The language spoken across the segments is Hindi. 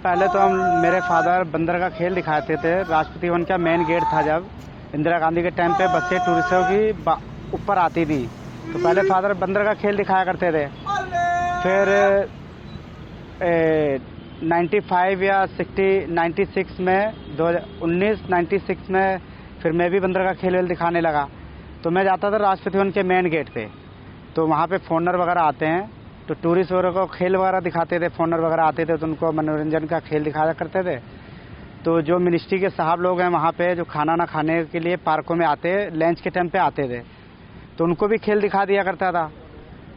पहले तो मेरे फादर बंदर का खेल दिखाते थे। राष्ट्रपति भवन का मेन गेट था, जब इंदिरा गांधी के टाइम पे बसें टूरिस्टों की ऊपर आती थी, तो पहले फादर बंदर का खेल दिखाया करते थे। फिर 95 या 96 में 1996 में फिर मैं भी बंदर का खेल दिखाने लगा। तो मैं जाता था राष्ट्रपति भवन के मेन गेट पे, तो वहाँ पे फॉरनर वगैरह आते हैं, तो टूरिस्ट वगैरह को खेल वगैरह दिखाते थे। फॉरनर वगैरह आते थे तो उनको मनोरंजन का खेल दिखाया करते थे। तो जो मिनिस्ट्री के साहब लोग हैं वहाँ पे, जो खाना ना खाने के लिए पार्कों में आते, लंच के टाइम पे आते थे, तो उनको भी खेल दिखा दिया करता था।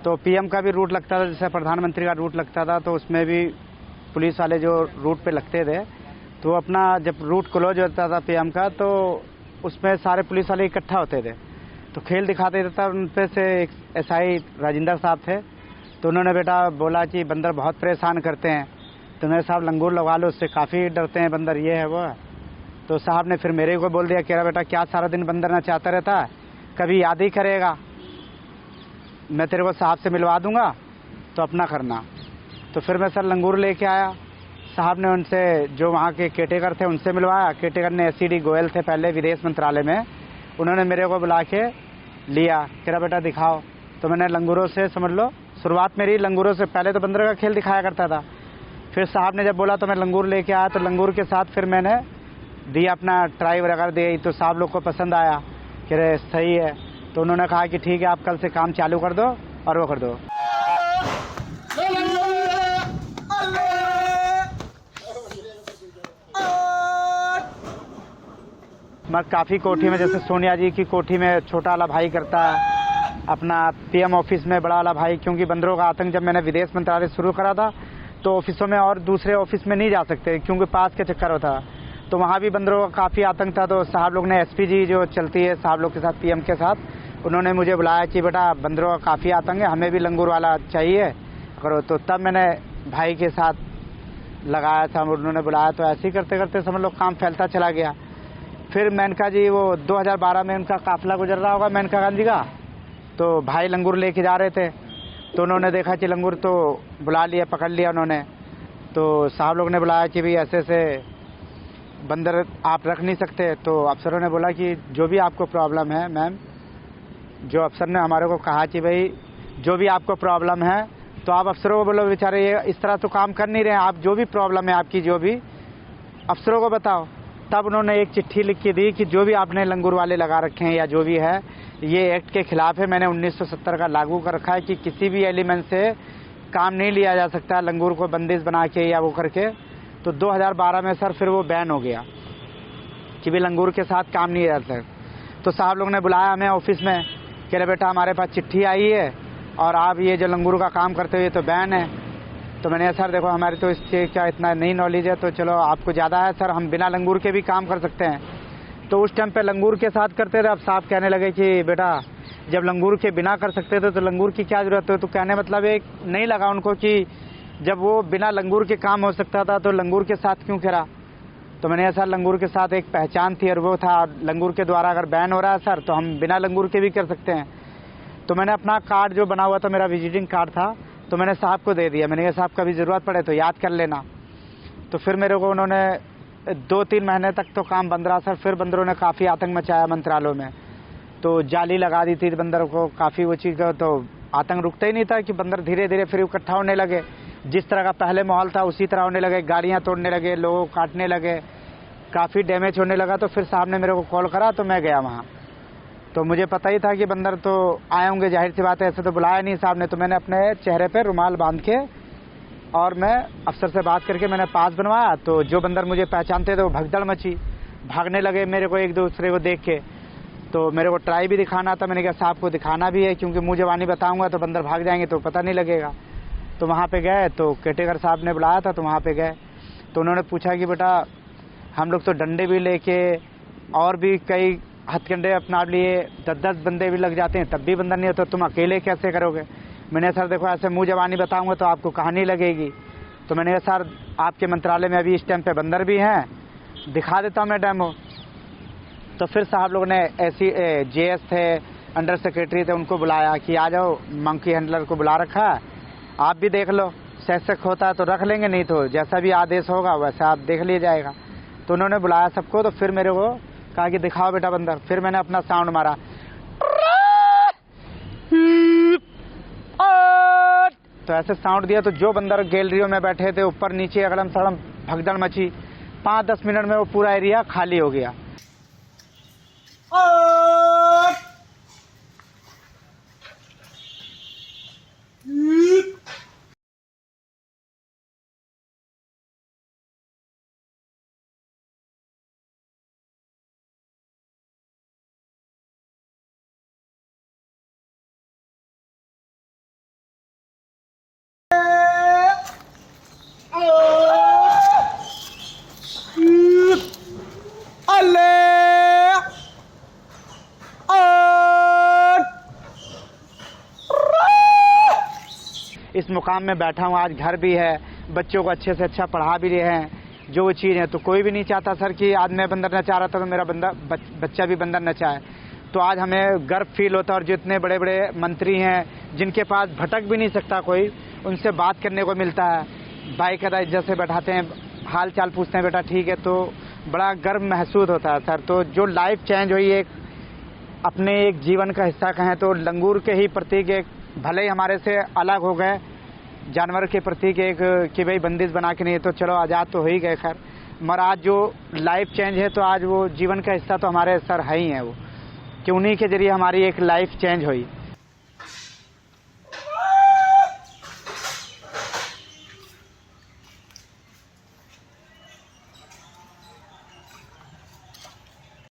तो पीएम का भी रूट लगता था, जैसे प्रधानमंत्री का रूट लगता था, तो उसमें भी पुलिस वाले जो रूट पे लगते थे, तो अपना जब रूट क्लोज होता था पीएम का, तो उसमें सारे पुलिस वाले इकट्ठा होते थे, तो खेल दिखाते थे। तब उन पे से एक एसआई राजेंद्र साहब थे, तो उन्होंने बेटा बोला कि बंदर बहुत परेशान करते हैं, तो मेरे साहब लंगूर लगा लो, उससे काफ़ी डरते हैं बंदर, ये है वो है। तो साहब ने फिर मेरे को बोल दिया, कह रहा बेटा क्या सारा दिन बंदर ना चाहता रहता है, कभी याद ही करेगा, मैं तेरे को साहब से मिलवा दूंगा तो अपना करना। तो फिर मैं सर लंगूर लेके आया। साहब ने उनसे, जो वहाँ के केटेकर थे उनसे मिलवाया। केटेकर ने एससीडी गोयल थे पहले विदेश मंत्रालय में, उन्होंने मेरे को बुला के लिया, कह रहा बेटा दिखाओ। तो मैंने लंगूरों से, समझ लो शुरुआत मेरी लंगूरों से, पहले तो बंदर का खेल दिखाया करता था। फिर साहब ने जब बोला तो मैं लंगूर लेके आया, तो लंगूर के साथ फिर मैंने दिया, अपना ट्राई वगैरह दी, तो साहब लोग को पसंद आया, कह रहे सही है। तो उन्होंने कहा कि ठीक है आप कल से काम चालू कर दो और वो कर दो। मैं काफ़ी कोठी में, जैसे सोनिया जी की कोठी में छोटा वाला भाई करता है, अपना पीएम ऑफिस में बड़ा वाला भाई, क्योंकि बंदरों का आतंक जब मैंने विदेश मंत्रालय शुरू करा था तो ऑफिसों में और दूसरे ऑफिस में नहीं जा सकते क्योंकि पास के चक्कर होता, तो वहाँ भी बंदरों का काफ़ी आतंक था। तो साहब लोग ने, एसपी जी जो चलती है साहब लोग के साथ, पीएम के साथ, उन्होंने मुझे बुलाया कि बेटा बंदरों का काफ़ी आतंक है, हमें भी लंगूर वाला चाहिए करो। तो तब मैंने भाई के साथ लगाया था, उन्होंने बुलाया, तो ऐसे ही करते करते समझ लो काम फैलता चला गया। फिर मेनका जी, वो 2012 में उनका काफिला गुजर रहा होगा मेनका गांधी का, तो भाई लंगूर लेके जा रहे थे, तो उन्होंने देखा कि लंगूर, तो बुला लिया, पकड़ लिया उन्होंने। तो साहब लोग ने बुलाया कि भाई ऐसे ऐसे बंदर आप रख नहीं सकते। तो अफसरों ने बोला कि जो भी आपको प्रॉब्लम है मैम, जो अफसर ने हमारे को कहा कि भाई जो भी आपको प्रॉब्लम है, तो आप अफसरों को बोलो, बेचारे ये इस तरह तो काम कर नहीं रहे हैं, आप जो भी प्रॉब्लम है आपकी, जो भी अफसरों को बताओ। तब उन्होंने एक चिट्ठी लिख के दी कि जो भी आपने लंगूर वाले लगा रखे हैं या जो भी है, ये एक्ट के खिलाफ है। मैंने 1970 का लागू कर रखा है कि किसी भी एलिमेंट से काम नहीं लिया जा सकता लंगूर को बंदिश बना के या वो करके। तो 2012 में सर फिर वो बैन हो गया कि भी लंगूर के साथ काम नहीं रह सकता। तो साहब लोग ने बुलाया हमें ऑफिस में, कह रहे बेटा हमारे पास चिट्ठी आई है और आप ये जो लंगूर का काम करते हो ये तो बैन है। तो मैंने सर देखो हमारी तो इससे क्या इतना नई नॉलेज है, तो चलो आपको ज़्यादा है सर, हम बिना लंगूर के भी काम कर सकते हैं। तो उस टाइम पे लंगूर के साथ करते थे। अब साहब कहने लगे कि बेटा जब लंगूर के बिना कर सकते थे तो लंगूर की क्या जरूरत है। तो कहने मतलब एक नहीं लगा उनको कि जब वो बिना लंगूर के काम हो सकता था तो लंगूर के साथ क्यों करा। तो मैंने सर लंगूर के साथ एक पहचान थी और वो था, लंगूर के द्वारा अगर बैन हो रहा है सर तो हम बिना लंगूर के भी कर सकते हैं। तो मैंने अपना कार्ड जो बना हुआ था, मेरा विजिटिंग कार्ड था, तो मैंने साहब को दे दिया। मैंने कहा साहब कभी ज़रूरत पड़े तो याद कर लेना। तो फिर मेरे को उन्होंने 2-3 महीने तक तो काम बंद रहा सर। फिर बंदरों ने काफ़ी आतंक मचाया मंत्रालयों में, तो जाली लगा दी थी बंदरों को काफ़ी वो चीज़ का, तो आतंक रुकता ही नहीं था कि बंदर धीरे धीरे फिर इकट्ठा होने लगे। जिस तरह का पहले माहौल था उसी तरह होने लगे, गाड़ियाँ तोड़ने लगे, लोगों को काटने लगे, काफ़ी डैमेज होने लगा। तो फिर साहब ने मेरे को कॉल करा तो मैं गया वहाँ। तो मुझे पता ही था कि बंदर तो आए होंगे, जाहिर सी बात है, ऐसे तो बुलाया नहीं साहब ने। तो मैंने अपने चेहरे पे रुमाल बांध के और मैं अफसर से बात करके मैंने पास बनवाया। तो जो बंदर मुझे पहचानते थे वो भगदड़ मची, भागने लगे मेरे को एक दूसरे को देख के। तो मेरे को ट्राई भी दिखाना था, मैंने कहा साहब को दिखाना भी है क्योंकि मुँह जबानी बताऊँगा तो बंदर भाग जाएंगे तो पता नहीं लगेगा। तो वहाँ पे गए तो केटेकर साहब ने बुलाया था, तो वहाँ पे गए तो उन्होंने पूछा कि बेटा हम लोग तो डंडे भी लेके और भी कई हथकंडे अपना लिए, 10-10 बंदे भी लग जाते हैं तब भी बंदर नहीं होता, तुम अकेले कैसे करोगे। मैंने सर देखो ऐसे मुँह जबानी बताऊँगा तो आपको कहानी लगेगी। तो मैंने कहा सर आपके मंत्रालय में अभी इस टाइम पे बंदर भी हैं, दिखा देता हूँ मैं डेमो। तो फिर साहब लोगों ने ऐसी जेएस थे, अंडर सेक्रेटरी थे, उनको बुलाया कि आ जाओ, मंकी हैंडलर को बुला रखा है, आप भी देख लो आवश्यक होता है तो रख लेंगे, नहीं तो जैसा भी आदेश होगा वैसा आप देख लिया जाएगा। तो उन्होंने बुलाया सबको, तो फिर मेरे को कहा कि दिखाओ बेटा बंदर। फिर मैंने अपना साउंड मारा, तो ऐसे साउंड दिया तो जो बंदर गैलरियों में बैठे थे ऊपर नीचे अगड़म सड़म भगदड़ मची। 5-10 मिनट में वो पूरा एरिया खाली हो गया। इस मुकाम में बैठा हूँ, आज घर भी है, बच्चों को अच्छे से अच्छा पढ़ा भी रहे हैं, जो वो चीज़ है। तो कोई भी नहीं चाहता सर कि आज मैं बंदर नचा रहा था तो मेरा बच्चा भी बंदर नचाए। तो आज हमें गर्व फील होता है। और जितने बड़े बड़े मंत्री हैं जिनके पास भटक भी नहीं सकता कोई, उनसे बात करने को मिलता है, बाइक का इज्जत से बैठाते हैं, हाल चाल पूछते हैं, बेटा ठीक है, तो बड़ा गर्व महसूस होता है सर। तो जो लाइफ चेंज हुई एक अपने एक जीवन का हिस्सा कहें तो लंगूर के ही प्रतीक एक, भले ही हमारे से अलग हो गए, जानवर के प्रतीक एक कि भाई बंदिश बना के नहीं, तो चलो आज़ाद तो हो ही गए खैर, मगर आज जो लाइफ चेंज है तो आज वो जीवन का हिस्सा तो हमारे सर है ही है, वो कि उन्हीं के जरिए हमारी एक लाइफ चेंज हुई।